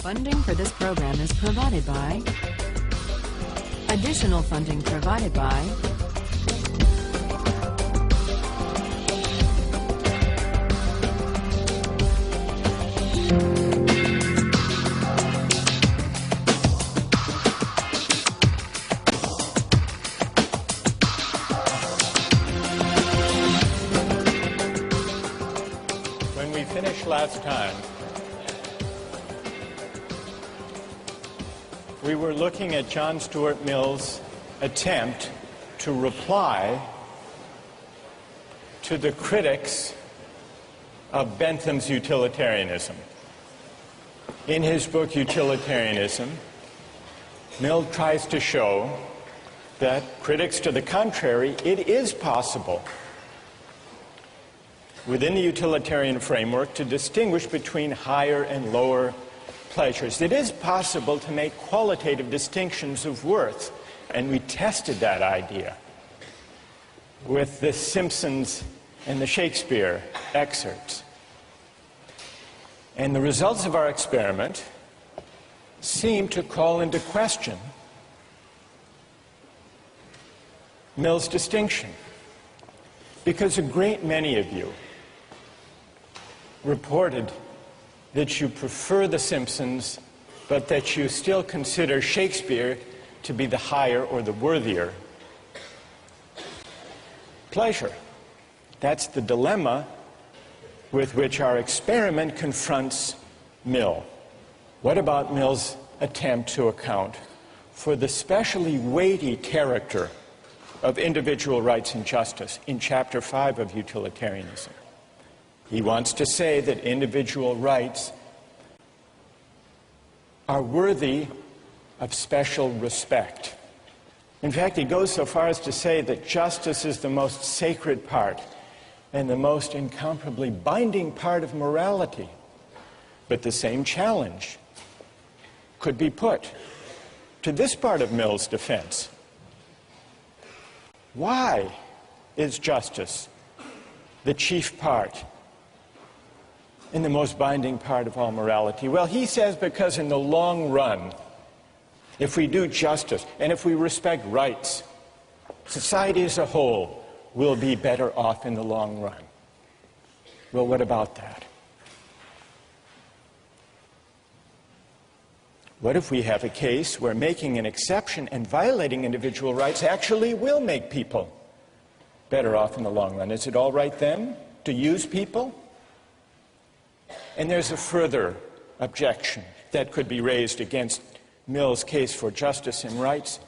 Funding for this program is provided by... Additional funding provided by... When we finished last time, we were looking at John Stuart Mill's attempt to reply to the critics of Bentham's utilitarianism. In his book, Utilitarianism, Mill tries to show that critics to the contrary, it is possible within the utilitarian framework to distinguish between higher and lower pleasures. It is possible to make qualitative distinctions of worth, and we tested that idea with the Simpsons and the Shakespeare excerpts. And the results of our experiment seem to call into question Mill's distinction, because a great many of you reported that you prefer the Simpsons, but that you still consider Shakespeare to be the higher or the worthier pleasure. That's the dilemma with which our experiment confronts Mill. What about Mill's attempt to account for the specially weighty character of individual rights and justice in Chapter 5 of Utilitarianism? He wants to say that individual rights are worthy of special respect. In fact, he goes so far as to say that justice is the most sacred part and the most incomparably binding part of morality. But the same challenge could be put to this part of Mill's defense. Why is justice the chief part and the most binding part of all morality? Well, he says because in the long run, if we do justice and if we respect rights, society as a whole will be better off in the long run. Well, what about that? What if we have a case where making an exception and violating individual rights actually will make people better off in the long run? Is it all right then to use people? And there's a further objection that could be raised against Mill's case for justice and rights.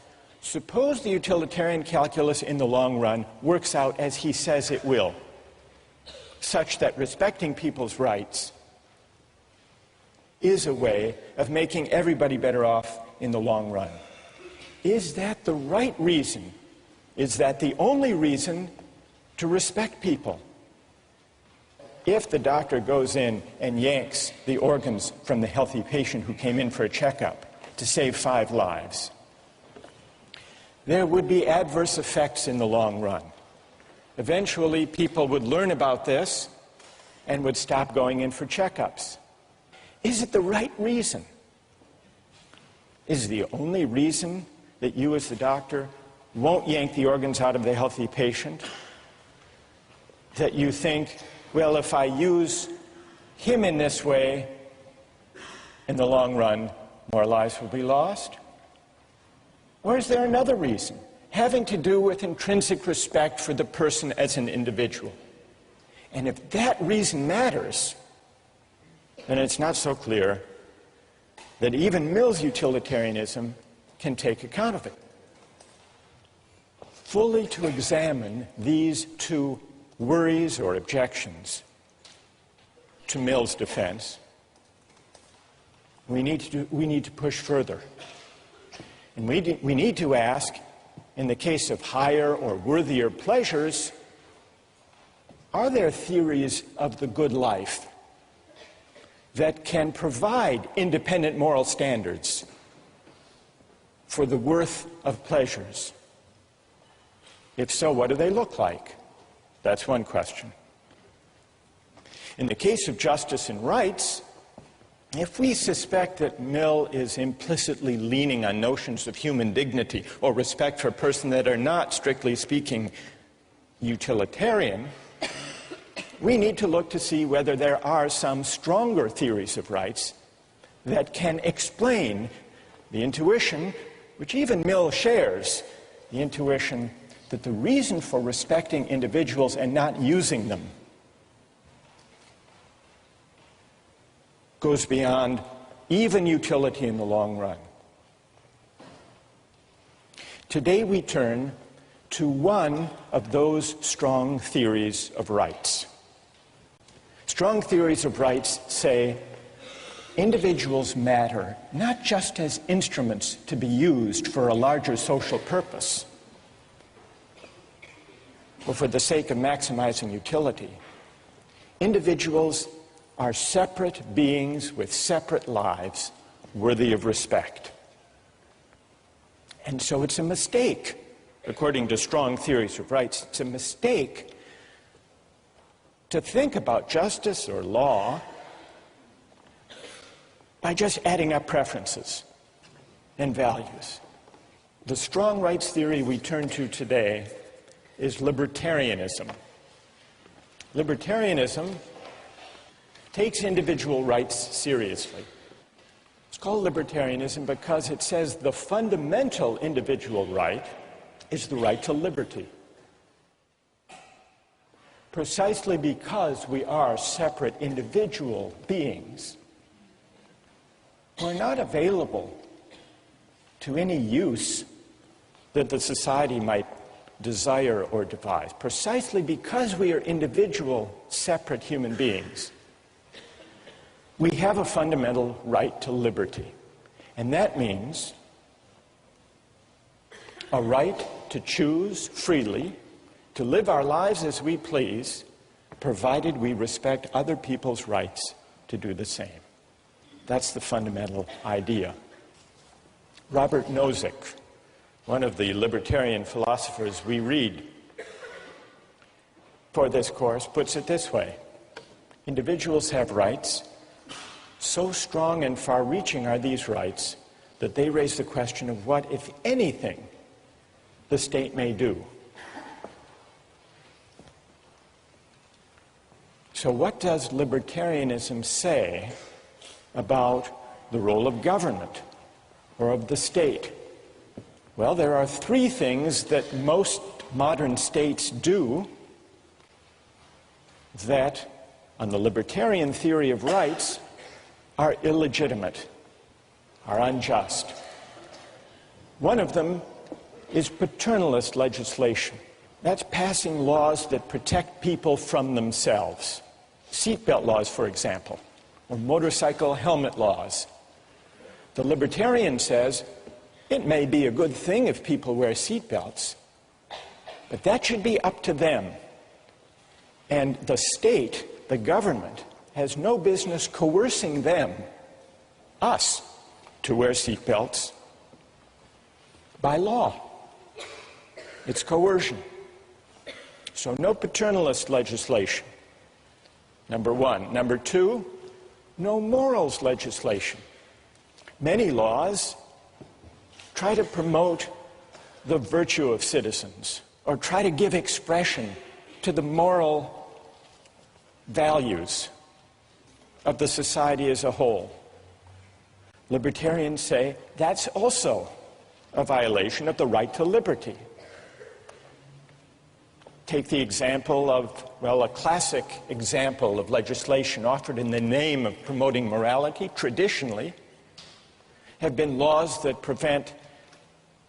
Suppose the utilitarian calculus in the long run works out as he says it will, such that respecting people's rights is a way of making everybody better off in the long run. Is that the right reason? Is that the only reason to respect people? If the doctor goes in and yanks the organs from the healthy patient who came in for a checkup to save 5 lives, there would be adverse effects in the long run. Eventually, people would learn about this and would stop going in for checkups. Is it the right reason? Is it the only reason that you as the doctor won't yank the organs out of the healthy patient? That you think, well, if I use him in this way, in the long run, more lives will be lost? Or is there another reason, having to do with intrinsic respect for the person as an individual? And if that reason matters, then it's not so clear that even Mill's utilitarianism can take account of it. Fully to examine these two worries or objections to Mill's defense, we need to push further. And we need to ask, in the case of higher or worthier pleasures, are there theories of the good life that can provide independent moral standards for the worth of pleasures? If so, what do they look like? That's one question. In the case of justice and rights, If we suspect that Mill is implicitly leaning on notions of human dignity or respect for a person that are not, strictly speaking, utilitarian, we need to look to see whether there are some stronger theories of rights that can explain the intuition, which even Mill shares, the intuition that the reason for respecting individuals and not using them goes beyond even utility in the long run. Today we turn to one of those strong theories of rights. Strong theories of rights say individuals matter not just as instruments to be used for a larger social purpose or for the sake of maximizing utility. Individuals are separate beings with separate lives worthy of respect. And so it's a mistake, according to strong theories of rights, it's a mistake to think about justice or law by just adding up preferences and values. The strong rights theory we turn to today is libertarianism. Libertarianism takes individual rights seriously. It's called libertarianism because it says the fundamental individual right is the right to liberty. Precisely because we are separate individual beings, we're not available to any use that the society might desire or devise. Precisely because we are individual, separate human beings, we have a fundamental right to liberty. And that means a right to choose freely, to live our lives as we please, provided we respect other people's rights to do the same. That's the fundamental idea. Robert Nozick, one of the libertarian philosophers we read for this course, puts it this way: individuals have rights. So strong and far-reaching are these rights that they raise the question of what, if anything, the state may do. So what does libertarianism say about the role of government or of the state? Well, there are three things that most modern states do that, on the libertarian theory of rights, are illegitimate, are unjust. One of them is paternalist legislation. That's passing laws that protect people from themselves. Seatbelt laws, for example, or motorcycle helmet laws. The libertarian says it may be a good thing if people wear seatbelts, but that should be up to them. And the state, the government, has no business coercing them, us, to wear seatbelts by law. It's coercion. So no paternalist legislation, number one. Number two, no morals legislation. Many laws try to promote the virtue of citizens or try to give expression to the moral values of the society as a whole. Libertarians say that's also a violation of the right to liberty. Take the example of, well, a classic example of legislation offered in the name of promoting morality, traditionally, have been laws that prevent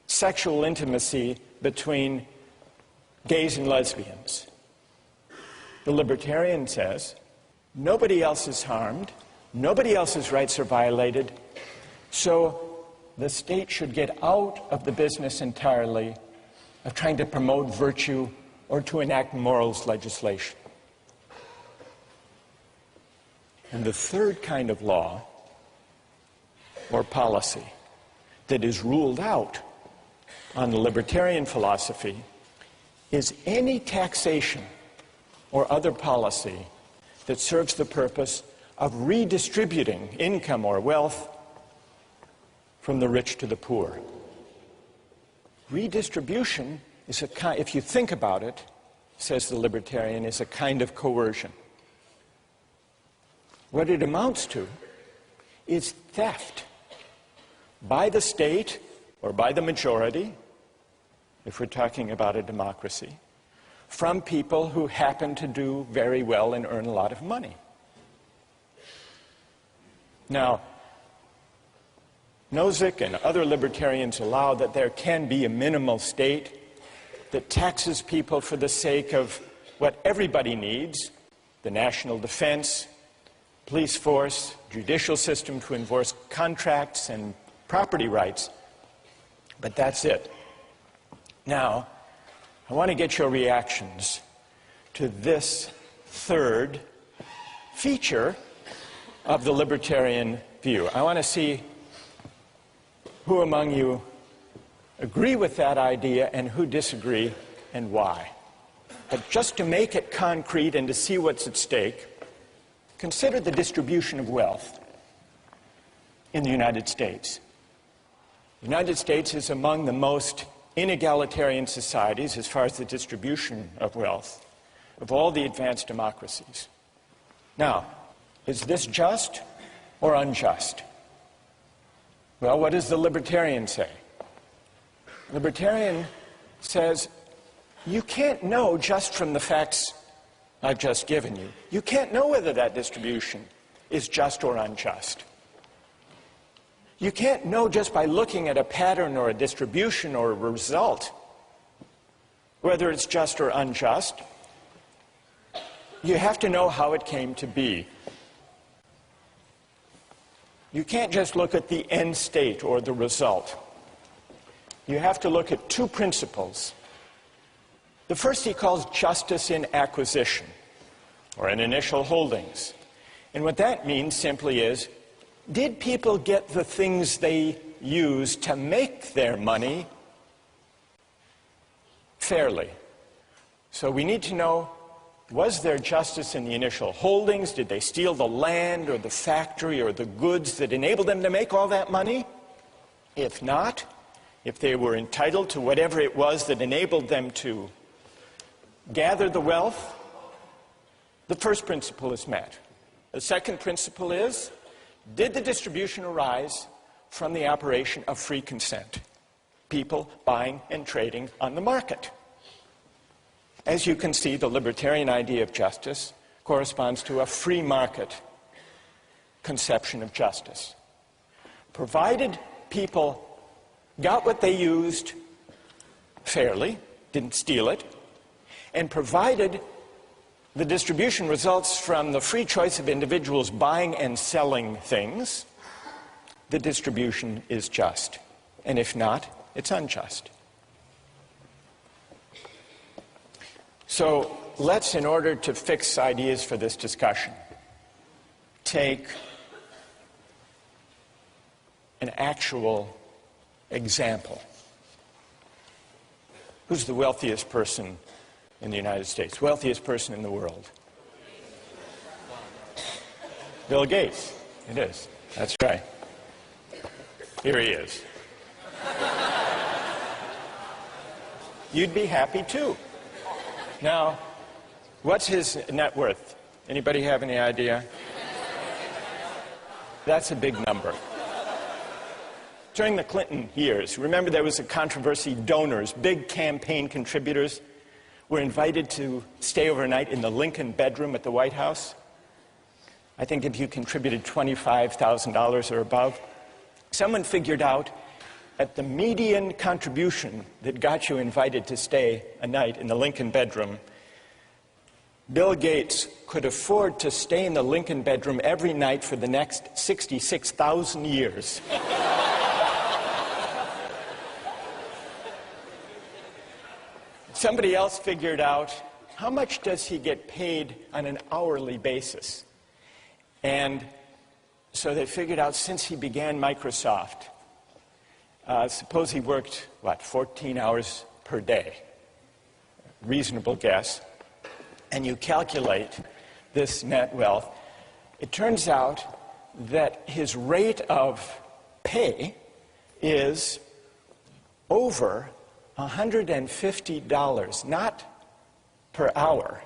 sexual intimacy between gays and lesbians. The libertarian says, nobody else is harmed, nobody else's rights are violated, so the state should get out of the business entirely of trying to promote virtue or to enact morals legislation. And the third kind of law or policy that is ruled out on the libertarian philosophy is any taxation or other policy that serves the purpose of redistributing income or wealth from the rich to the poor. Redistribution is if you think about it, says the libertarian, is a kind of coercion. What it amounts to is theft by the state or by the majority, if we're talking about a democracy, from people who happen to do very well and earn a lot of money. Now, Nozick and other libertarians allow that there can be a minimal state that taxes people for the sake of what everybody needs: the national defense, police force, judicial system to enforce contracts and property rights. But that's it. Now, I want to get your reactions to this third feature of the libertarian view. I want to see who among you agree with that idea and who disagree and why. But just to make it concrete and to see what's at stake, consider the distribution of wealth in the United States. The United States is among the most inegalitarian societies as far as the distribution of wealth of all the advanced democracies. Now, is this just or unjust? Well, what does the libertarian say? The libertarian says, you can't know just from the facts I've just given you. You can't know whether that distribution is just or unjust. You can't know just by looking at a pattern or a distribution or a result whether it's just or unjust. You have to know how it came to be. You can't just look at the end state or the result. You have to look at two principles. The first he calls justice in acquisition, or in initial holdings. And what that means simply is, did people get the things they used to make their money fairly? So we need to know, was there justice in the initial holdings? Did they steal the land or the factory or the goods that enabled them to make all that money? If not, if they were entitled to whatever it was that enabled them to gather the wealth, the first principle is met. The second principle is, did the distribution arise from the operation of free consent? People buying and trading on the market. As you can see, the libertarian idea of justice corresponds to a free market conception of justice. Provided people got what they used fairly, didn't steal it, and provided the distribution results from the free choice of individuals buying and selling things, the distribution is just. And if not, it's unjust. So let's, in order to fix ideas for this discussion, take an actual example. Who's the wealthiest person in the United States? Wealthiest person in the world? Bill Gates. It is. That's right. Here he is. You'd be happy too. Now, what's his net worth? Anybody have any idea? That's a big number. During the Clinton years, remember there was a controversy. Donors, big campaign contributors, were invited to stay overnight in the Lincoln bedroom at the White House. I think if you contributed $25,000 or above, someone figured out at the median contribution that got you invited to stay a night in the Lincoln bedroom, Bill Gates could afford to stay in the Lincoln bedroom every night for the next 66,000 years. Somebody else figured out, how much does he get paid on an hourly basis? And so they figured out, since he began Microsoft, suppose he worked, 14 hours per day. Reasonable guess. And you calculate this net wealth. It turns out that his rate of pay is over $150, not per hour,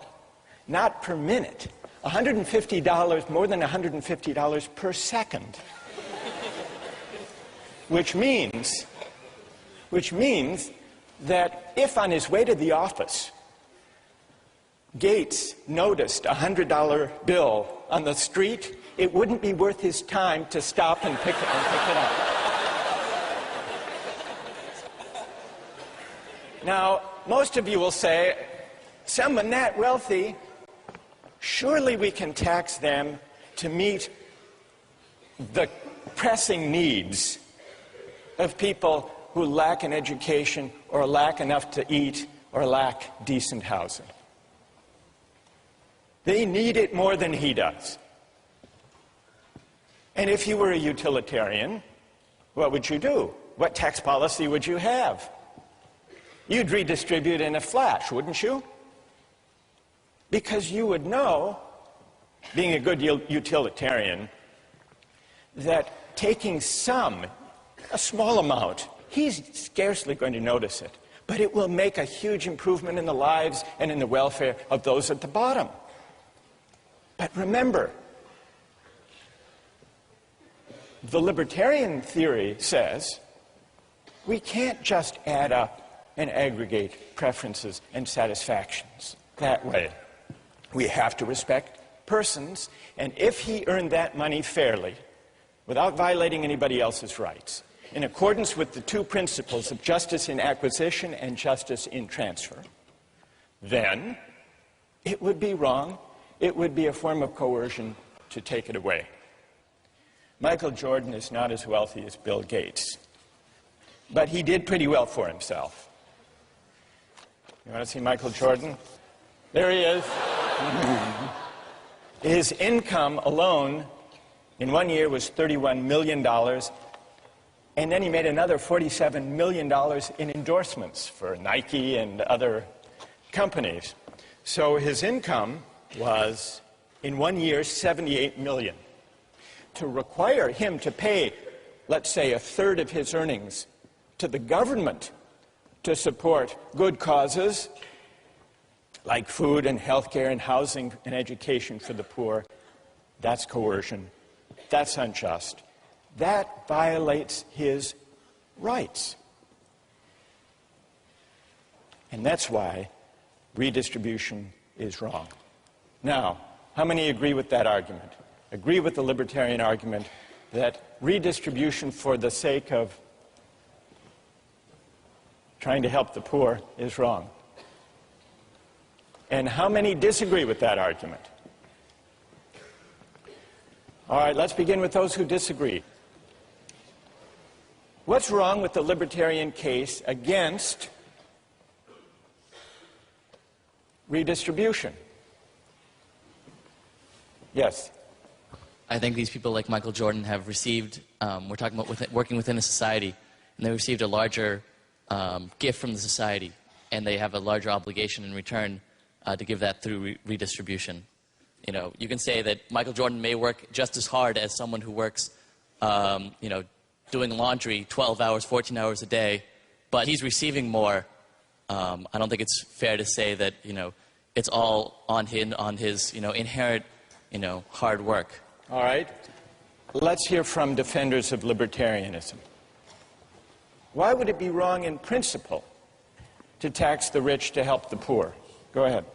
not per minute, $150, more than $150 per second. Which means that if on his way to the office, Gates noticed a $100 bill on the street, it wouldn't be worth his time to stop and pick it up. Now, most of you will say, someone that wealthy, surely we can tax them to meet the pressing needs of people who lack an education or lack enough to eat or lack decent housing. They need it more than he does. And if you were a utilitarian, what would you do? What tax policy would you have? You'd redistribute in a flash, wouldn't you? Because you would know, being a good utilitarian, that taking a small amount, he's scarcely going to notice it, but it will make a huge improvement in the lives and in the welfare of those at the bottom. But remember, the libertarian theory says we can't just add up and aggregate preferences and satisfactions that way. We have to respect persons, and if he earned that money fairly, without violating anybody else's rights, in accordance with the two principles of justice in acquisition and justice in transfer, then it would be wrong. It would be a form of coercion to take it away. Michael Jordan is not as wealthy as Bill Gates, but he did pretty well for himself. You want to see Michael Jordan? There he is. His income alone in 1 year was $31 million, and then he made another $47 million in endorsements for Nike and other companies. So his income was, in 1 year, $78 million. To require him to pay, let's say, a third of his earnings to the government to support good causes like food and health care and housing and education for the poor, that's coercion. That's unjust. That violates his rights. And that's why redistribution is wrong. Now, how many agree with that argument? Agree with the libertarian argument that redistribution for the sake of trying to help the poor is wrong? And how many disagree with that argument? All right, let's begin with those who disagree. What's wrong with the libertarian case against redistribution? Yes. I think these people like Michael Jordan have received, we're talking about working within a society, and they received a larger gift from the society, and they have a larger obligation in return to give that through redistribution. You know, you can say that Michael Jordan may work just as hard as someone who works, you know, doing laundry 12 hours, 14 hours a day, but he's receiving more. I don't think it's fair to say that, you know, it's all on his, you know, inherent, you know, hard work. All right. Let's hear from defenders of libertarianism. Why would it be wrong in principle to tax the rich to help the poor? Go ahead.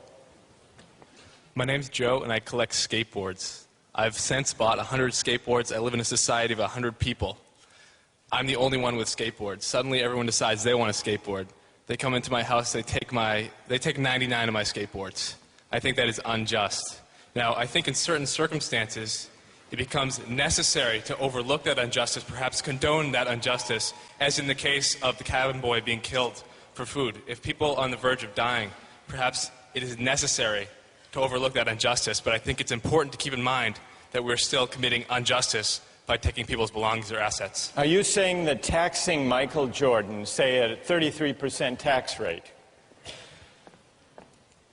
My name's Joe, and I collect skateboards. I've since bought 100 skateboards. I live in a society of 100 people. I'm the only one with skateboards. Suddenly, everyone decides they want a skateboard. They come into my house, they take 99 of my skateboards. I think that is unjust. Now, I think in certain circumstances, it becomes necessary to overlook that injustice, perhaps condone that injustice, as in the case of the cabin boy being killed for food. If people are on the verge of dying, perhaps it is necessary to overlook that injustice, but I think it's important to keep in mind that we're still committing injustice by taking people's belongings or assets. Are you saying that taxing Michael Jordan, say at a 33% tax rate,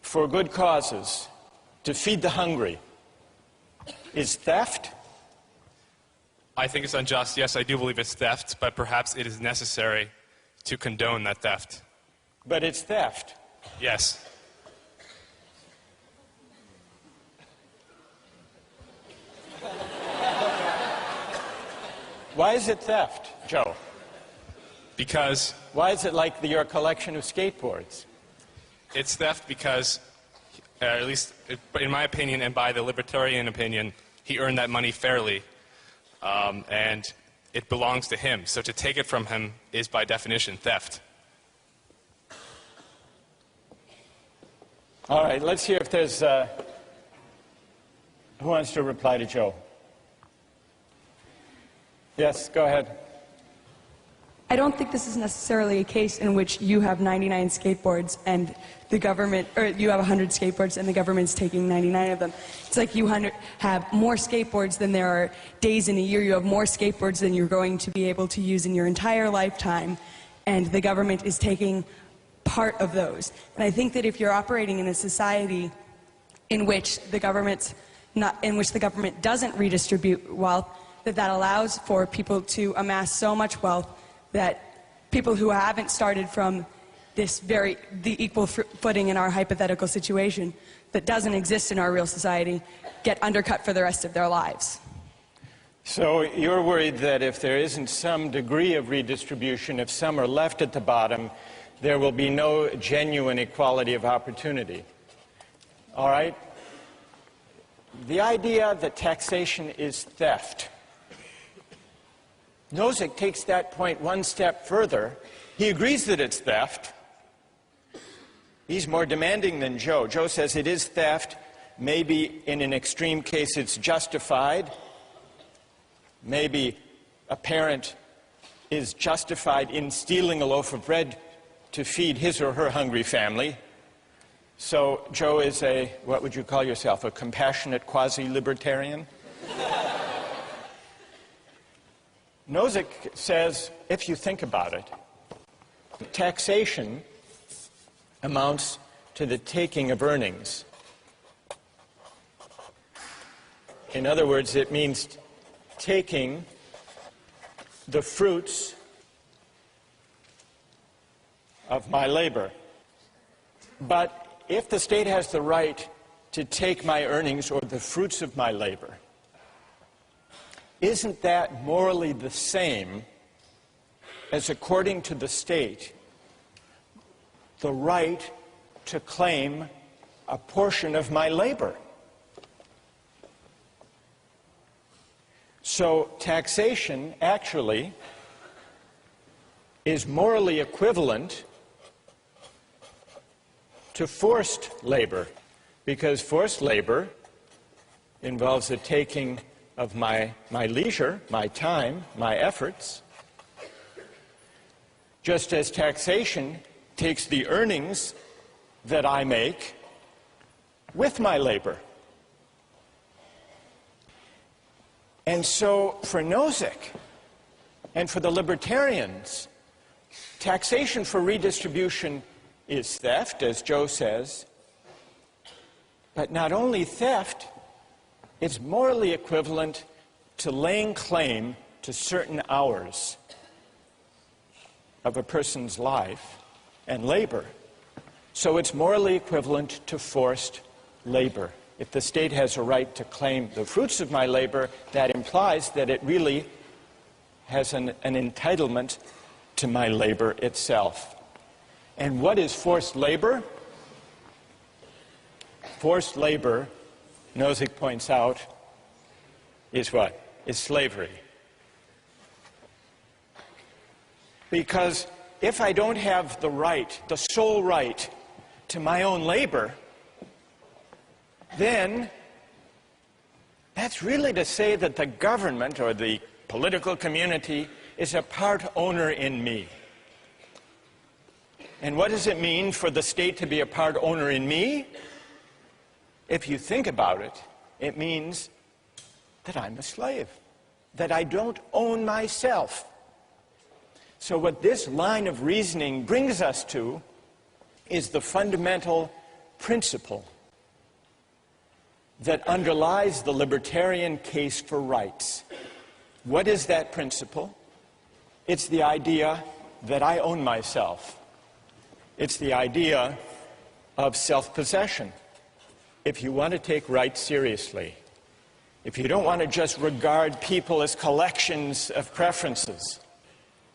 for good causes, to feed the hungry, is theft? I think it's unjust. Yes, I do believe it's theft, but perhaps it is necessary to condone that theft. But it's theft. Yes. Why is it theft, Joe? Because Why is it like your collection of skateboards? it's theft because, at least in my opinion and by the libertarian opinion, he earned that money fairly, and it belongs to him. So to take it from him is by definition theft. All right, let's hear if there's... who wants to reply to Joe? Yes, go ahead. I don't think this is necessarily a case in which you have 99 skateboards and the government, or you have 100 skateboards and the government's taking 99 of them. It's like you have more skateboards than there are days in a year. You have more skateboards than you're going to be able to use in your entire lifetime, and the government is taking part of those. And I think that if you're operating in a society in which the government doesn't redistribute wealth, that allows for people to amass so much wealth that people who haven't started from the equal footing in our hypothetical situation that doesn't exist in our real society get undercut for the rest of their lives. So you're worried that if there isn't some degree of redistribution, if some are left at the bottom, there will be no genuine equality of opportunity. All right? The idea that taxation is theft. Nozick takes that point one step further. He agrees that it's theft. He's more demanding than Joe. Joe says it is theft. Maybe in an extreme case it's justified. Maybe a parent is justified in stealing a loaf of bread to feed his or her hungry family. So Joe is what would you call yourself, a compassionate quasi-libertarian? Nozick says, if you think about it, taxation amounts to the taking of earnings. In other words, it means taking the fruits of my labor. But if the state has the right to take my earnings or the fruits of my labor, isn't that morally the same as, according to the state, the right to claim a portion of my labor? So taxation actually is morally equivalent to forced labor, because forced labor involves the taking of my leisure, my time, my efforts, just as taxation takes the earnings that I make with my labor. And so for Nozick and for the libertarians, taxation for redistribution is theft, as Joe says, but not only theft, it's morally equivalent to laying claim to certain hours of a person's life and labor. So it's morally equivalent to forced labor. If the state has a right to claim the fruits of my labor, that implies that it really has an entitlement to my labor itself. And what is forced labor? Forced labor, Nozick points out, is what? Is slavery. Because if I don't have the right, the sole right, to my own labor, then that's really to say that the government or the political community is a part owner in me. And what does it mean for the state to be a part owner in me? If you think about it, it means that I'm a slave, that I don't own myself. So what this line of reasoning brings us to is the fundamental principle that underlies the libertarian case for rights. What is that principle? It's the idea that I own myself. It's the idea of self-possession. If you want to take rights seriously, if you don't want to just regard people as collections of preferences,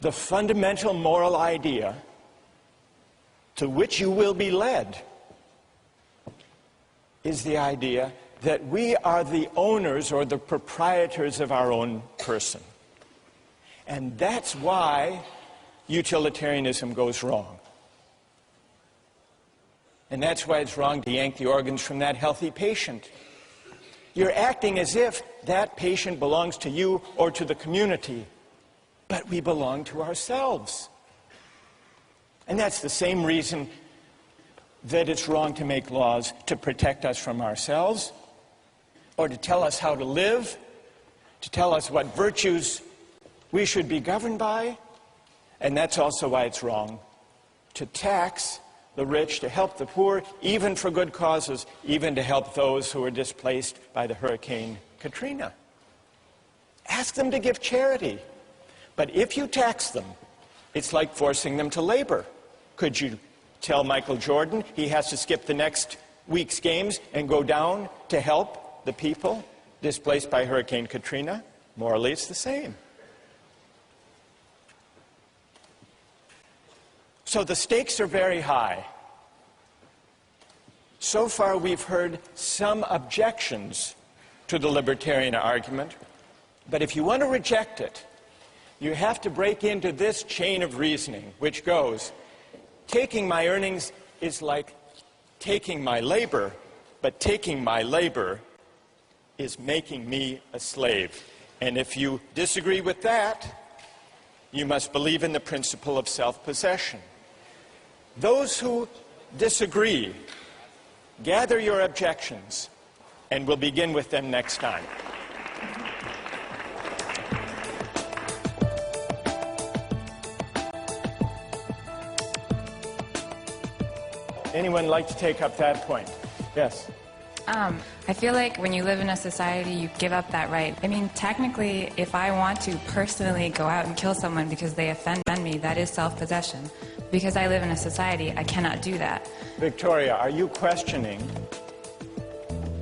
the fundamental moral idea to which you will be led is the idea that we are the owners or the proprietors of our own person. And that's why utilitarianism goes wrong. And that's why it's wrong to yank the organs from that healthy patient. You're acting as if that patient belongs to you or to the community, but we belong to ourselves. And that's the same reason that it's wrong to make laws to protect us from ourselves, or to tell us how to live, to tell us what virtues we should be governed by. And that's also why it's wrong to tax the rich, to help the poor, even for good causes, even to help those who were displaced by the Hurricane Katrina. Ask them to give charity. But if you tax them, it's like forcing them to labor. Could you tell Michael Jordan he has to skip the next week's games and go down to help the people displaced by Hurricane Katrina? Morally, it's the same. So the stakes are very high. So far, we've heard some objections to the libertarian argument, but if you want to reject it, you have to break into this chain of reasoning, which goes, taking my earnings is like taking my labor, but taking my labor is making me a slave. And if you disagree with that, you must believe in the principle of self-possession. Those who disagree, gather your objections, and we'll begin with them next time. Anyone like to take up that point? Yes. I feel like when you live in a society, you give up that right. I mean, technically, if I want to personally go out and kill someone because they offend me, that is self-possession. Because I live in a society, I cannot do that. Victoria, are you questioning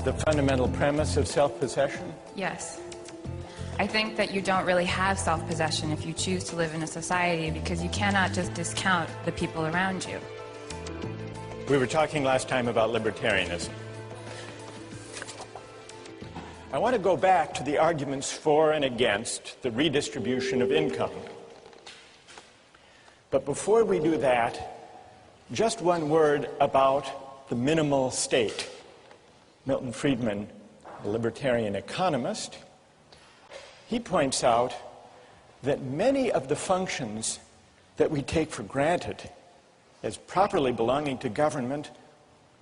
the fundamental premise of self-possession? Yes. I think that you don't really have self-possession if you choose to live in a society, because you cannot just discount the people around you. We were talking last time about libertarianism. I want to go back to the arguments for and against the redistribution of income. But before we do that, just one word about the minimal state. Milton Friedman, a libertarian economist, he points out that many of the functions that we take for granted as properly belonging to government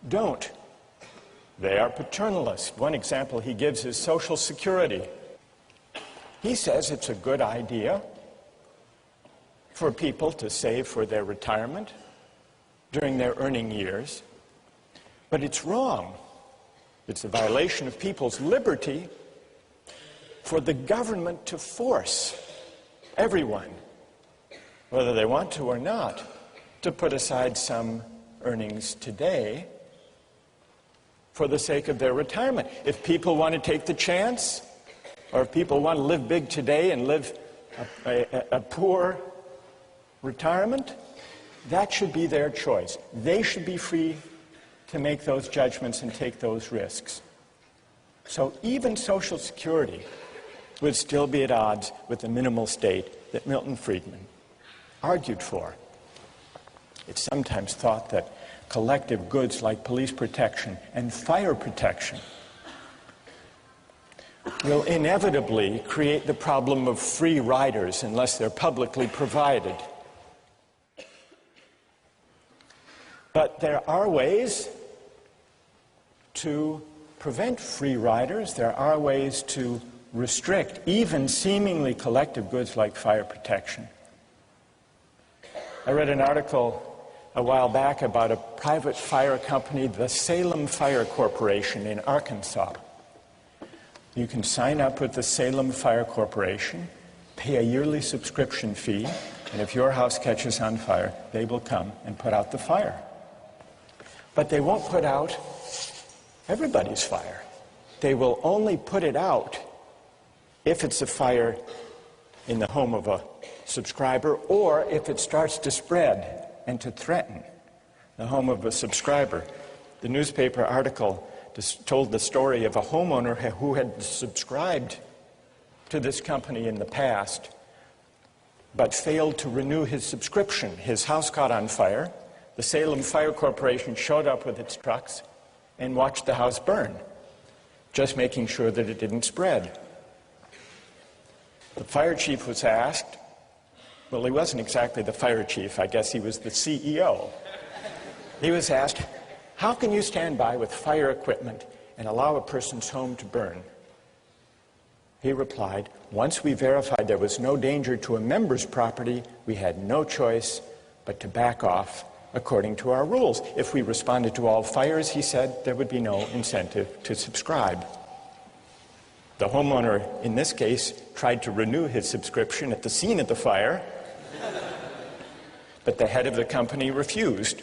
don't. They are paternalist. One example he gives is Social Security. He says it's a good idea for people to save for their retirement during their earning years, but it's wrong. It's a violation of people's liberty for the government to force everyone, whether they want to or not, to put aside some earnings today for the sake of their retirement. If people want to take the chance, or if people want to live big today and live a poor retirement, that should be their choice. They should be free to make those judgments and take those risks. So even Social Security would still be at odds with the minimal state that Milton Friedman argued for. It's sometimes thought that collective goods like police protection and fire protection will inevitably create the problem of free riders unless they're publicly provided. But there are ways to prevent free riders. There are ways to restrict even seemingly collective goods like fire protection. I read an article a while back about a private fire company, the Salem Fire Corporation in Arkansas. You can sign up with the Salem Fire Corporation, pay a yearly subscription fee, and if your house catches on fire, they will come and put out the fire. But they won't put out everybody's fire. They will only put it out if it's a fire in the home of a subscriber, or if it starts to spread and to threaten the home of a subscriber. The newspaper article told the story of a homeowner who had subscribed to this company in the past, but failed to renew his subscription. His house caught on fire. The Salem Fire Corporation showed up with its trucks and watched the house burn, just making sure that it didn't spread. The fire chief was asked, well, he wasn't exactly the fire chief, I guess he was the CEO. He was asked, how can you stand by with fire equipment and allow a person's home to burn? He replied, once we verified there was no danger to a member's property, we had no choice but to back off according to our rules. If we responded to all fires, he said, there would be no incentive to subscribe. The homeowner, in this case, tried to renew his subscription at the scene of the fire, but the head of the company refused.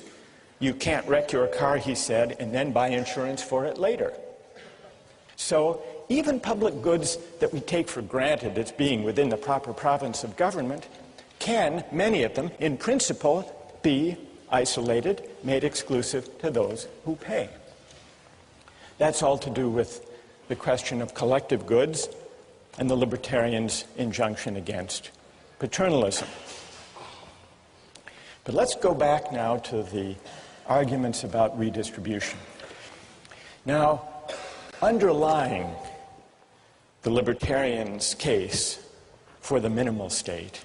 You can't wreck your car, he said, and then buy insurance for it later. So even public goods that we take for granted as being within the proper province of government can, many of them, in principle, be isolated, made exclusive to those who pay. That's all to do with the question of collective goods and the libertarians' injunction against paternalism. But let's go back now to the arguments about redistribution. Now, underlying the libertarians' case for the minimal state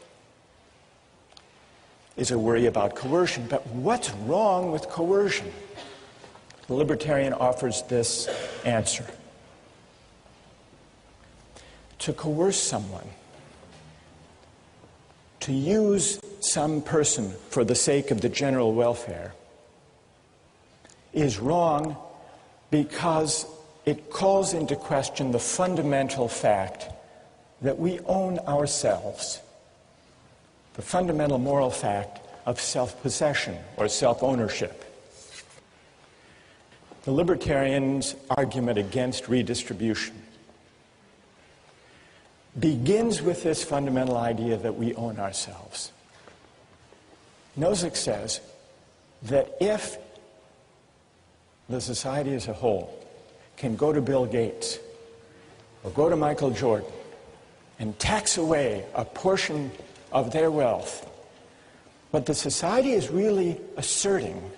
is a worry about coercion. But what's wrong with coercion? The libertarian offers this answer. To coerce someone, to use some person for the sake of the general welfare, is wrong because it calls into question the fundamental fact that we own ourselves, the fundamental moral fact of self-possession or self-ownership. The libertarians' argument against redistribution begins with this fundamental idea that we own ourselves. Nozick says that if the society as a whole can go to Bill Gates or go to Michael Jordan and tax away a portion of their wealth, what the society is really asserting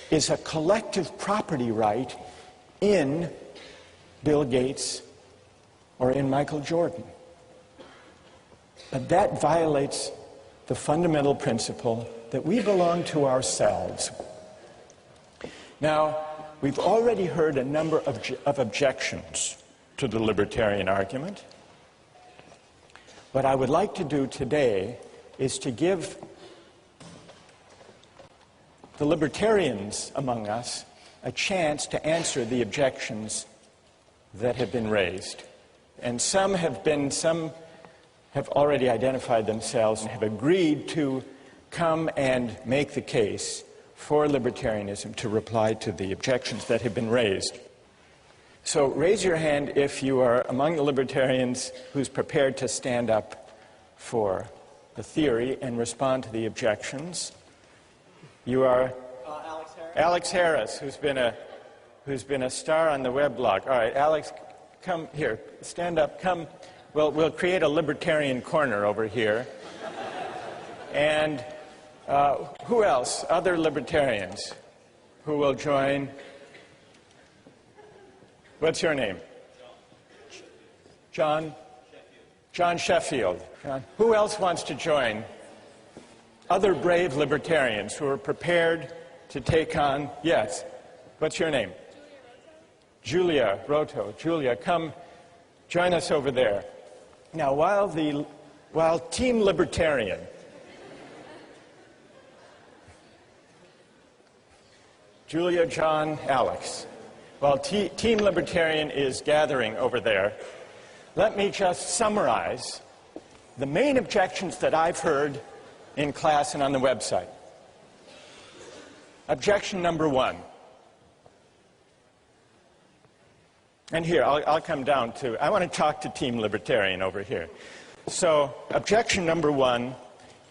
is a collective property right in Bill Gates or in Michael Jordan. But that violates the fundamental principle that we belong to ourselves. Now, we've already heard a number of objections to the libertarian argument. What I would like to do today is to give the libertarians among us a chance to answer the objections that have been raised. And some have already identified themselves and have agreed to come and make the case for libertarianism to reply to the objections that have been raised. So raise your hand if you are among the libertarians who's prepared to stand up for the theory and respond to the objections. You are Alex Harris, who's been a star on the weblog. All right, Alex, come here, stand up, come. We'll create a libertarian corner over here. And who else? Other libertarians who will join? What's your name? John? John Sheffield. John. Who else wants to join? Other brave libertarians who are prepared to take on, yes. What's your name? Julia Roto. Julia, come join us over there. Now, while Team Libertarian Julia, John, Alex. While Team Libertarian is gathering over there, let me just summarize the main objections that I've heard in class and on the website. Objection number one. And here, I'll come down to, I want to talk to Team Libertarian over here. So, objection number one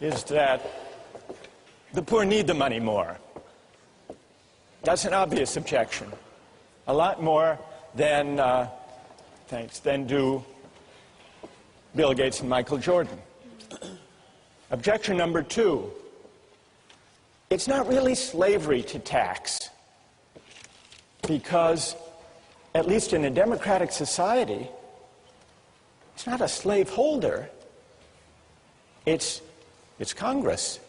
is that the poor need the money more. That's an obvious objection. A lot more than, than do Bill Gates and Michael Jordan. Objection number two. It's not really slavery to tax, because, at least in a democratic society, it's not a slaveholder. It's Congress.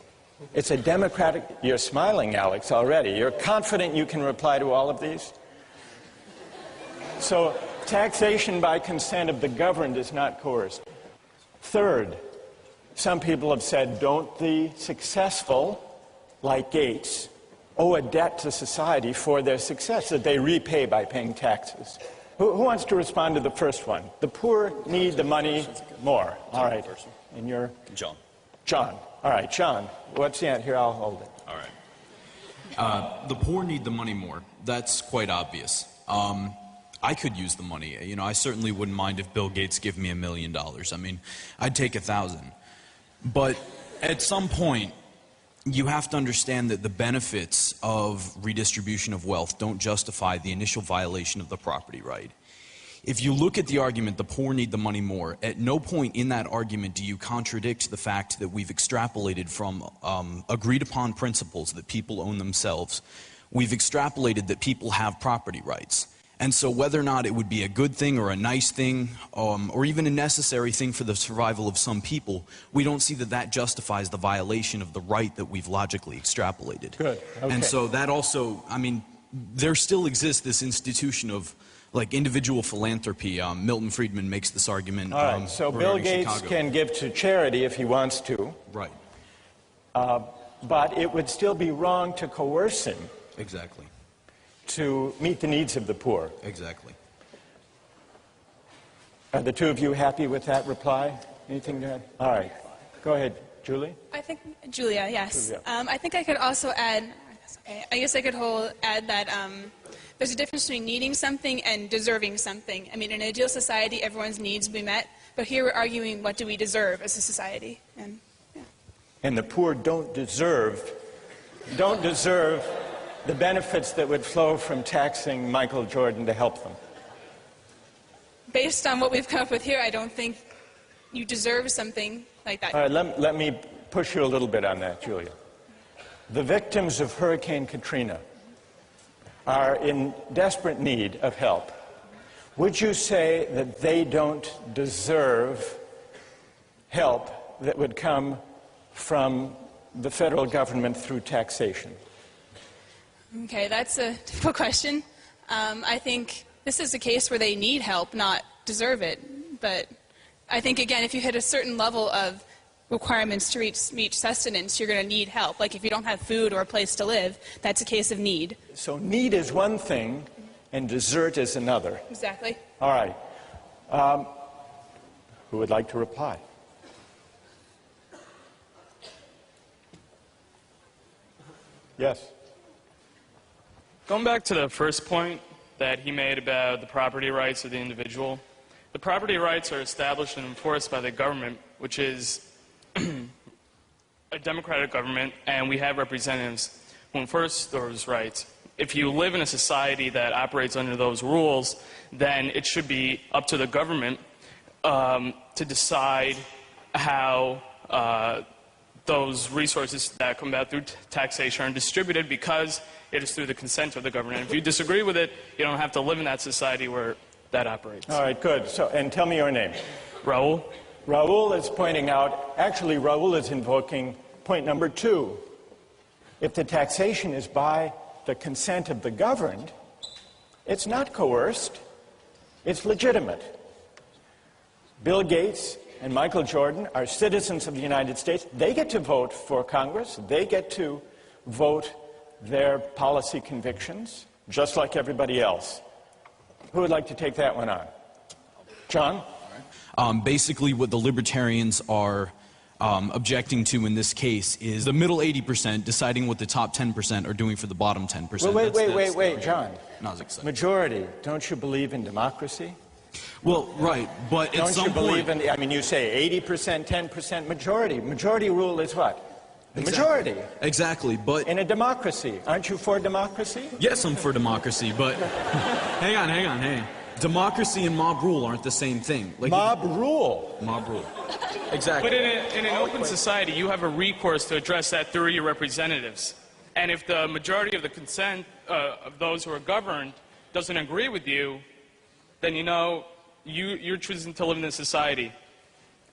It's a democratic... You're smiling, Alex, already. You're confident you can reply to all of these? So, taxation by consent of the governed is not coerced. Third, some people have said, don't the successful, like Gates, owe a debt to society for their success that they repay by paying taxes? Who wants to respond to the first one? The poor need the money more. All right. And you're? John. John. All right, John. What's the answer? Here, I'll hold it. All right. The poor need the money more. That's quite obvious. I could use the money. You know, I certainly wouldn't mind if Bill Gates gave me $1 million. I mean, I'd take 1,000. But at some point, you have to understand that the benefits of redistribution of wealth don't justify the initial violation of the property right. If you look at the argument, the poor need the money more, at no point in that argument do you contradict the fact that we've extrapolated from agreed upon principles that people own themselves. We've extrapolated that people have property rights. And so whether or not it would be a good thing or a nice thing, or even a necessary thing for the survival of some people, we don't see that that justifies the violation of the right that we've logically extrapolated. Good. Okay. And so that also, I mean, there still exists this institution of, like, individual philanthropy. Milton Friedman makes this argument. All right, so Bill Gates Chicago. can give to charity if he wants to. Right. But it would still be wrong to coerce him Exactly. to meet the needs of the poor. Exactly. Are the two of you happy with that reply? Anything to add? All right. Go ahead, Julie. I think, Julia, yes. Julia. I think I could also add, I guess I could add that there's a difference between needing something and deserving something. I mean, in an ideal society, everyone's needs will be met, but here we're arguing what do we deserve as a society. And, yeah. And the poor don't deserve the benefits that would flow from taxing Michael Jordan to help them. Based on what we've come up with here, I don't think you deserve something like that. All right, let me push you a little bit on that, Julia. The victims of Hurricane Katrina are in desperate need of help. Would you say that they don't deserve help that would come from the federal government through taxation? Okay, that's a difficult question. I think this is a case where they need help, not deserve it. But I think, again, if you hit a certain level of requirements to reach sustenance, you're going to need help. Like if you don't have food or a place to live, that's a case of need. So need is one thing, and desert is another. Exactly. All right. Who would like to reply? Yes. Going back to the first point that he made about the property rights of the individual, the property rights are established and enforced by the government, which is a democratic government, and we have representatives who enforce those rights. If you live in a society that operates under those rules, then it should be up to the government to decide how those resources that come out through taxation are distributed, because it is through the consent of the government. If you disagree with it, you don't have to live in that society where that operates. All right, good. So, and tell me your name. Raul? Raul is pointing out, actually Raul is invoking point number 2. If the taxation is by the consent of the governed, it's not coerced, it's legitimate. Bill Gates and Michael Jordan are citizens of the United States. They get to vote for Congress. They get to vote their policy convictions, just like everybody else. Who would like to take that one on? John? Basically, what the libertarians are objecting to in this case is the middle 80% deciding what the top 10% are doing for the bottom 10%. Well, wait, John. No, I was excited. Majority. Don't you believe in democracy? Well, right, but at some point... Don't you believe in, I mean, you say 80%, 10%, majority. Majority rule is what? The majority. Exactly, but... In a democracy. Aren't you for democracy? Yes, I'm for democracy, but... hang on. Democracy and mob rule aren't the same thing. Like, mob rule? Mob rule. Exactly. But in an open society, you have a recourse to address that through your representatives. And if the majority of the consent of those who are governed doesn't agree with you, then you know you're choosing to live in a society.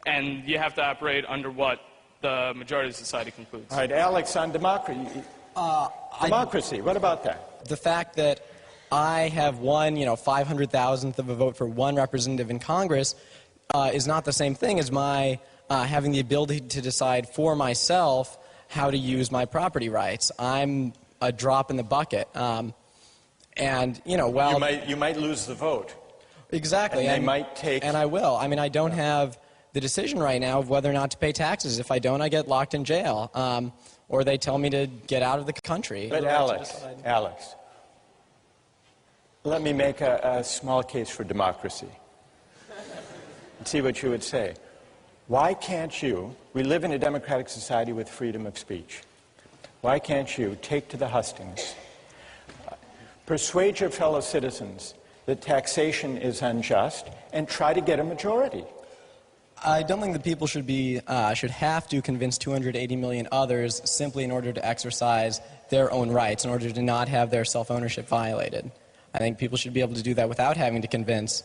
And you have to operate under what the majority of society concludes. All right, Alex, on democracy. Democracy, what about that? The fact that I have won, 500,000th of a vote for one representative in Congress is not the same thing as my having the ability to decide for myself how to use my property rights. I'm a drop in the bucket. And, well... You might lose the vote. Exactly. And they might take... And I will. I mean, I don't have the decision right now of whether or not to pay taxes. If I don't, I get locked in jail. Or they tell me to get out of the country. But Alex, let me make a small case for democracy. And see what you would say. Why can't you, we live in a democratic society with freedom of speech. Why can't you take to the hustings, persuade your fellow citizens that taxation is unjust, and try to get a majority? I don't think that people should have to convince 280 million others simply in order to exercise their own rights, in order to not have their self-ownership violated. I think people should be able to do that without having to convince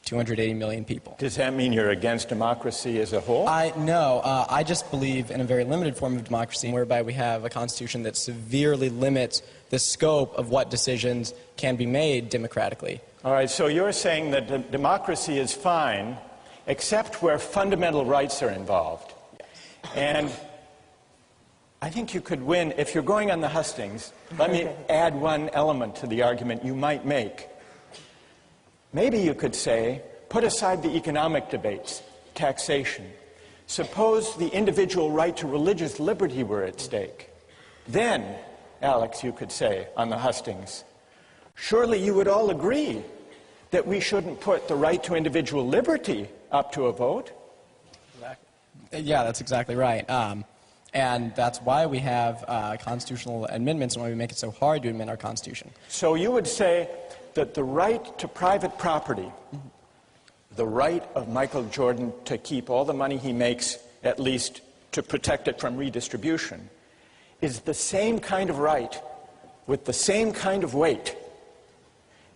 280 million people. Does that mean you're against democracy as a whole? No. I just believe in a very limited form of democracy whereby we have a constitution that severely limits the scope of what decisions can be made democratically. All right, so you're saying that democracy is fine except where fundamental rights are involved. And I think you could win, if you're going on the hustings, let me add one element to the argument you might make. Maybe you could say, put aside the economic debates, taxation. Suppose the individual right to religious liberty were at stake. Then, Alex, you could say on the hustings, surely you would all agree that we shouldn't put the right to individual liberty up to a vote? Yeah, that's exactly right. And that's why we have constitutional amendments and why we make it so hard to amend our Constitution. So you would say that the right to private property, the right of Michael Jordan to keep all the money he makes, at least to protect it from redistribution, is the same kind of right with the same kind of weight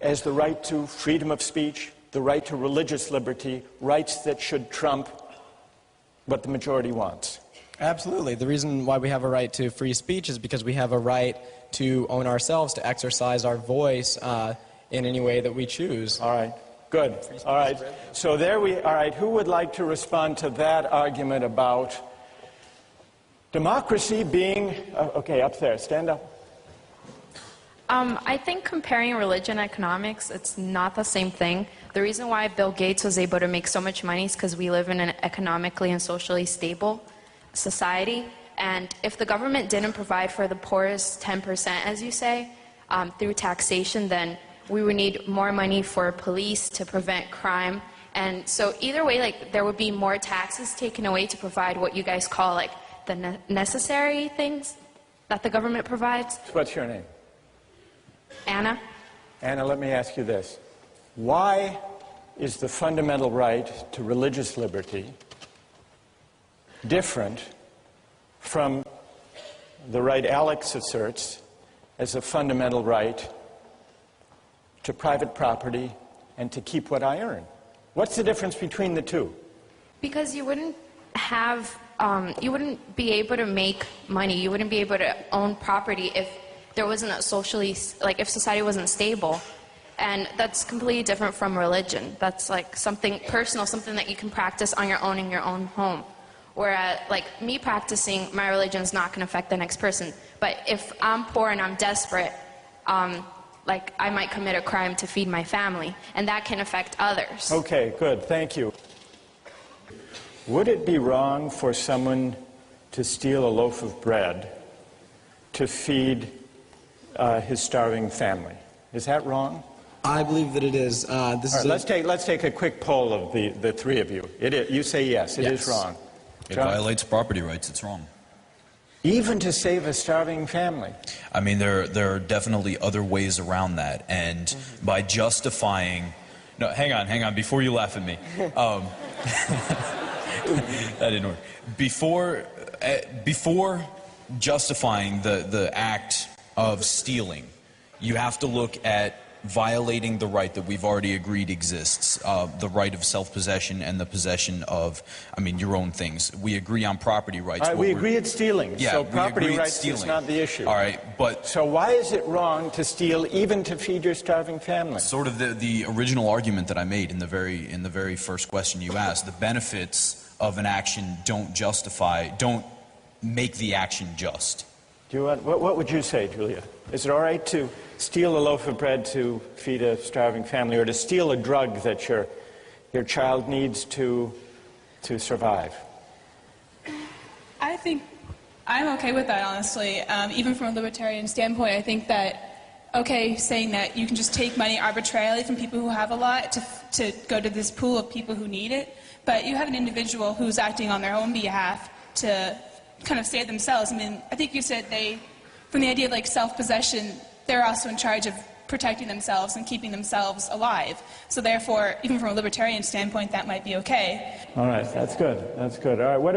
as the right to freedom of speech, the right to religious liberty, rights that should trump what the majority wants. Absolutely. The reason why we have a right to free speech is because we have a right to own ourselves, to exercise our voice in any way that we choose. All right. Good. All right. So there we... All right. Who would like to respond to that argument about democracy being... okay, up there. Stand up. I think comparing religion and economics, it's not the same thing. The reason why Bill Gates was able to make so much money is because we live in an economically and socially stable society. And if the government didn't provide for the poorest 10%, as you say, through taxation, then we would need more money for police to prevent crime. And so either way, there would be more taxes taken away to provide what you guys call, the necessary things that the government provides. What's your name? Anna. Anna, let me ask you this. Why is the fundamental right to religious liberty different from the right Alex asserts as a fundamental right to private property and to keep what I earn? What's the difference between the two? Because you wouldn't have, you wouldn't be able to make money, you wouldn't be able to own property if there wasn't a socially, if society wasn't stable. And that's completely different from religion. That's something personal, something that you can practice on your own in your own home. Whereas, me practicing my religion is not going to affect the next person. But if I'm poor and I'm desperate, like I might commit a crime to feed my family, and that can affect others. Okay, good. Thank you. Would it be wrong for someone to steal a loaf of bread to feed his starving family? Is that wrong? I believe that it is. Let's take a quick poll of the three of you. You say yes, it is wrong. It John? violates property rights. It's wrong. Even to save a starving family? I mean, there are definitely other ways around that, and by justifying... No, hang on, before you laugh at me. That didn't work. Before justifying the act of stealing, you have to look at violating the right that we've already agreed exists, the right of self-possession and the possession of, I mean, your own things. We agree on property rights. We agree it's stealing, yeah, so property rights stealing. is not the issue. All right, but... So why is it wrong to steal even to feed your starving family? Sort of the original argument that I made in the very first question you asked. The benefits of an action don't make the action just. What would you say, Julia? Is it all right to steal a loaf of bread to feed a starving family, or to steal a drug that your child needs to survive? I think I'm okay with that, honestly. Even from a libertarian standpoint, I think that, okay, saying that you can just take money arbitrarily from people who have a lot to go to this pool of people who need it, but you have an individual who's acting on their own behalf to kind of save themselves. I mean, I think you said from the idea of like self-possession, they're also in charge of protecting themselves and keeping themselves alive. So therefore, even from a libertarian standpoint, that might be okay. All right, that's good. That's good. All right, what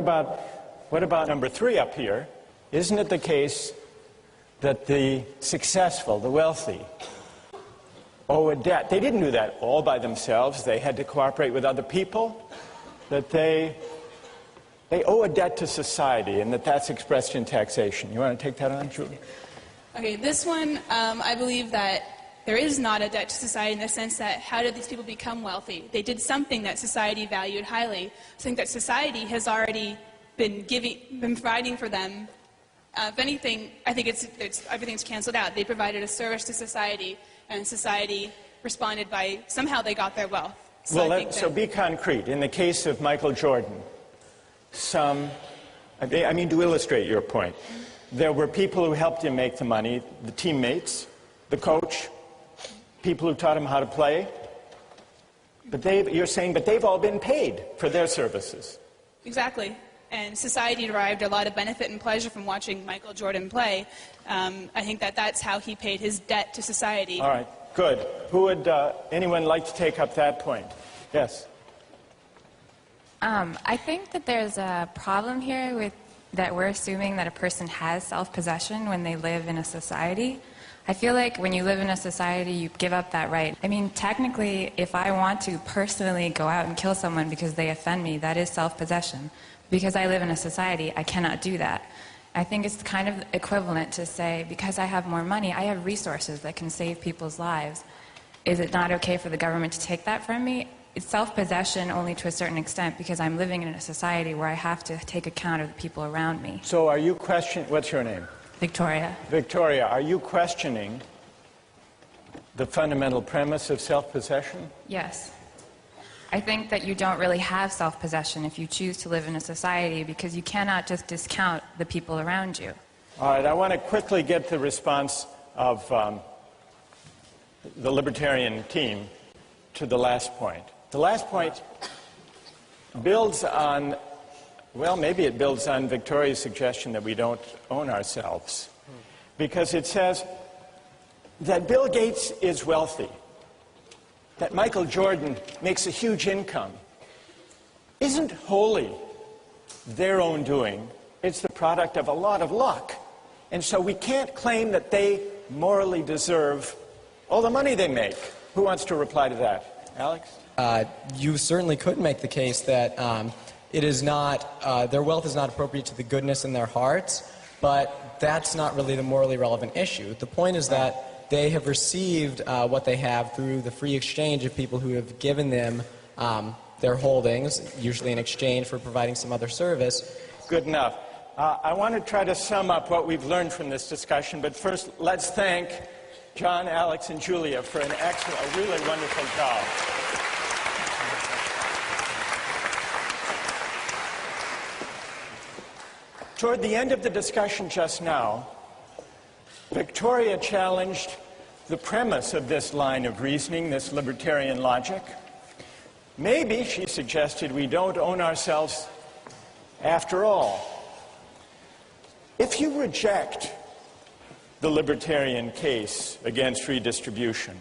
about number 3 up here? Isn't it the case that the successful, the wealthy, owe a debt? They didn't do that all by themselves. They had to cooperate with other people. That they owe a debt to society, and that's expressed in taxation. You want to take that on, Julie? Okay, this one, I believe that there is not a debt to society in the sense that how did these people become wealthy? They did something that society valued highly. I think that society has already been providing for them. If anything, I think everything's canceled out. They provided a service to society, and society responded by somehow they got their wealth. So be concrete. In the case of Michael Jordan, to illustrate your point, there were people who helped him make the money, the teammates, the coach, people who taught him how to play. But you're saying, but they've all been paid for their services. Exactly. And society derived a lot of benefit and pleasure from watching Michael Jordan play. I think that's how he paid his debt to society. All right, good. Anyone like to take up that point? Yes. I think that there's a problem here with that we're assuming that a person has self-possession when they live in a society. I feel like when you live in a society, you give up that right. I mean, technically, if I want to personally go out and kill someone because they offend me, that is self-possession. Because I live in a society, I cannot do that. I think it's kind of equivalent to say, because I have more money, I have resources that can save people's lives. Is it not okay for the government to take that from me? It's self-possession only to a certain extent because I'm living in a society where I have to take account of the people around me. So are you questioning, what's your name? Victoria. Victoria, are you questioning the fundamental premise of self-possession? Yes. I think that you don't really have self-possession if you choose to live in a society because you cannot just discount the people around you. All right, I want to quickly get the response of the libertarian team to the last point. The last point builds on, well, maybe it builds on Victoria's suggestion that we don't own ourselves. Because it says that Bill Gates is wealthy, that Michael Jordan makes a huge income, isn't wholly their own doing. It's the product of a lot of luck. And so we can't claim that they morally deserve all the money they make. Who wants to reply to that? Alex? You certainly could make the case that it is not, their wealth is not appropriate to the goodness in their hearts, but that's not really the morally relevant issue. The point is that they have received what they have through the free exchange of people who have given them their holdings, usually in exchange for providing some other service. Good enough. I want to try to sum up what we've learned from this discussion, but first let's thank John, Alex, and Julia for an excellent, a really wonderful job. Toward the end of the discussion just now, Victoria challenged the premise of this line of reasoning, this libertarian logic. Maybe, she suggested, we don't own ourselves after all. If you reject the libertarian case against redistribution,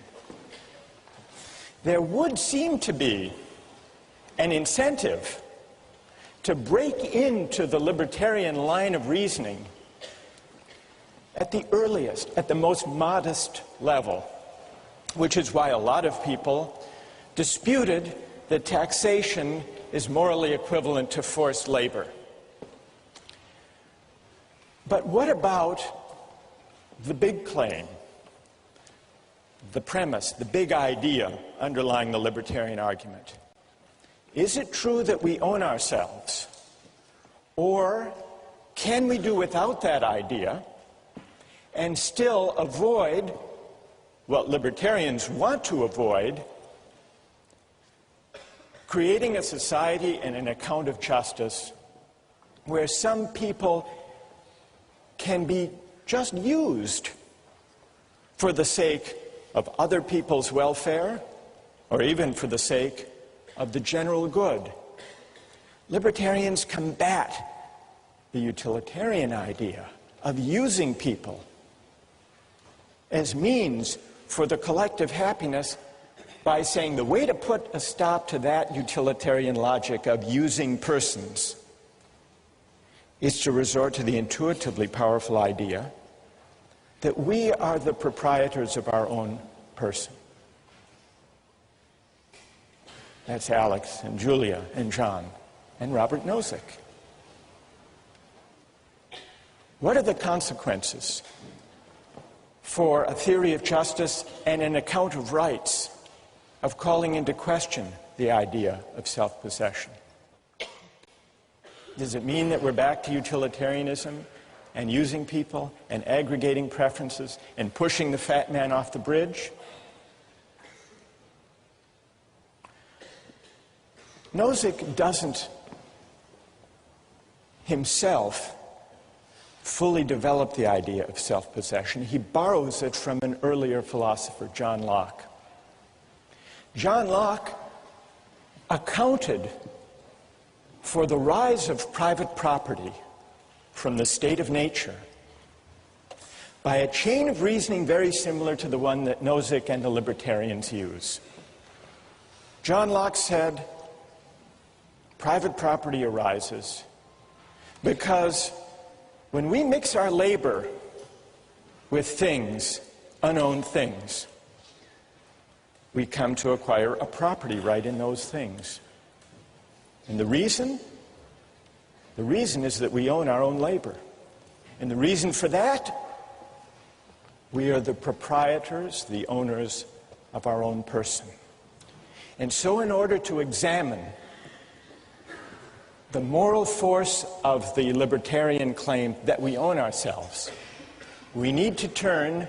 there would seem to be an incentive to break into the libertarian line of reasoning at the earliest, at the most modest level, which is why a lot of people disputed that taxation is morally equivalent to forced labor. But what about the big claim, the premise, the big idea underlying the libertarian argument? Is it true that we own ourselves? Or can we do without that idea and still avoid what libertarians want to avoid, creating a society and an account of justice where some people can be just used for the sake of other people's welfare or even for the sake of the general good? Libertarians combat the utilitarian idea of using people as means for the collective happiness by saying the way to put a stop to that utilitarian logic of using persons is to resort to the intuitively powerful idea that we are the proprietors of our own person. That's Alex and Julia and John and Robert Nozick. What are the consequences for a theory of justice and an account of rights of calling into question the idea of self-possession? Does it mean that we're back to utilitarianism and using people and aggregating preferences and pushing the fat man off the bridge? Nozick doesn't himself fully develop the idea of self-possession. He borrows it from an earlier philosopher, John Locke. John Locke accounted for the rise of private property from the state of nature by a chain of reasoning very similar to the one that Nozick and the libertarians use. John Locke said, private property arises because when we mix our labor with things, unowned things, we come to acquire a property right in those things. And the reason is that we own our own labor. And the reason for that, we are the proprietors, the owners of our own person. And so in order to examine the moral force of the libertarian claim that we own ourselves, we need to turn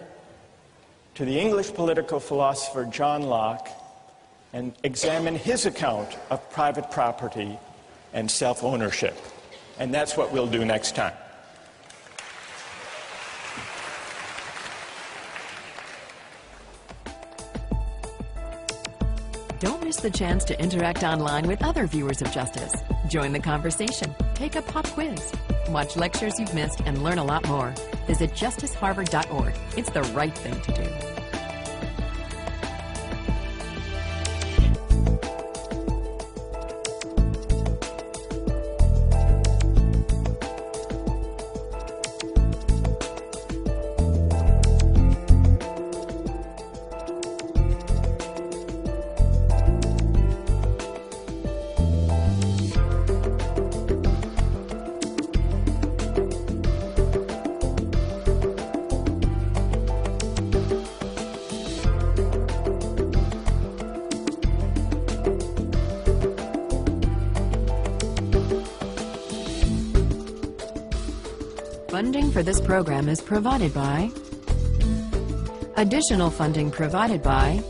to the English political philosopher John Locke and examine his account of private property and self-ownership. And that's what we'll do next time. Don't miss the chance to interact online with other viewers of Justice. Join the conversation, take a pop quiz, watch lectures you've missed, and learn a lot more. Visit justiceharvard.org. It's the right thing to do. Funding for this program is provided by Additional funding provided by